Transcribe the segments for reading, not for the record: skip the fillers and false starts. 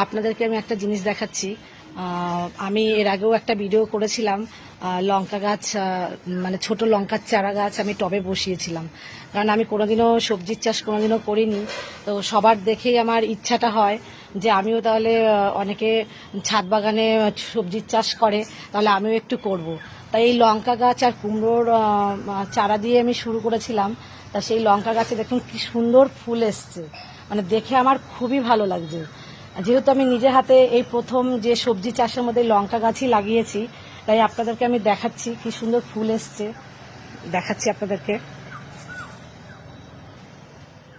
আপনাদেরকে আমি একটা জিনিস দেখাচ্ছি। আমি এর আগেও একটা ভিডিও করেছিলাম, লঙ্কা গাছ, মানে ছোট লঙ্কার চারা গাছ আমি টবে বসিয়েছিলাম। কারণ আমি কোনোদিনও সবজির চাষ কোনোদিনও করিনি, তো সবার দেখেই আমার ইচ্ছাটা হয় যে আমিও তাহলে, অনেকে ছাদ বাগানে সবজির চাষ করে, তাহলে আমিও একটু করব। তাই এই লঙ্কা গাছ আর কুমড়োর চারা দিয়ে আমি শুরু করেছিলাম। তা সেই লঙ্কা গাছে দেখুন কি সুন্দর ফুল এসছে, মানে দেখে আমার খুবই ভালো লাগছে। যেহেতু আমি নিজে হাতে এই প্রথম যে সবজি চাষের মধ্যে লঙ্কা গাছই লাগিয়েছি, তাই আপনাদেরকে আমি দেখাচ্ছি কি সুন্দর ফুল এসছে। দেখাচ্ছি আপনাদেরকে,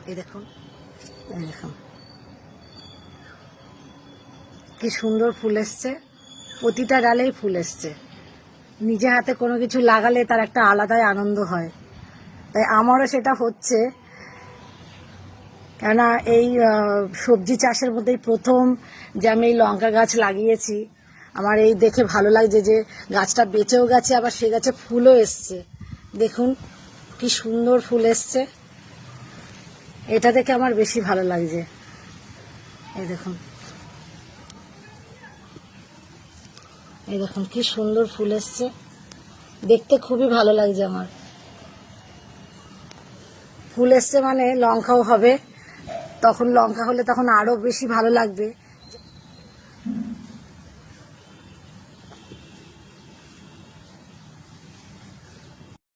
এই দেখুন, এই দেখুন কি সুন্দর ফুল এসছে, প্রতিটা ডালেই ফুল এসছে। নিজে হাতে কোনো কিছু লাগালে তার একটা আলাদাই আনন্দ হয়, তাই আমারও সেটা হচ্ছে। কেননা এই সবজি চাষের মধ্যেই প্রথম যে আমি এই লঙ্কা গাছ লাগিয়েছি, আমার এই দেখে ভালো লাগছে যে গাছটা বেঁচেও গেছে, আবার সে গাছে ফুলও এসছে। দেখুন কি সুন্দর ফুল এসছে, এটা দেখে আমার বেশি ভালো লাগছে। এই দেখুন, এই দেখুন কি সুন্দর ফুল এসছে, দেখতে খুবই ভালো লাগছে আমার। ফুল এসছে মানে লঙ্কাও হবে, তখন লঙ্কা হলে তখন আরো বেশি ভালো লাগবে।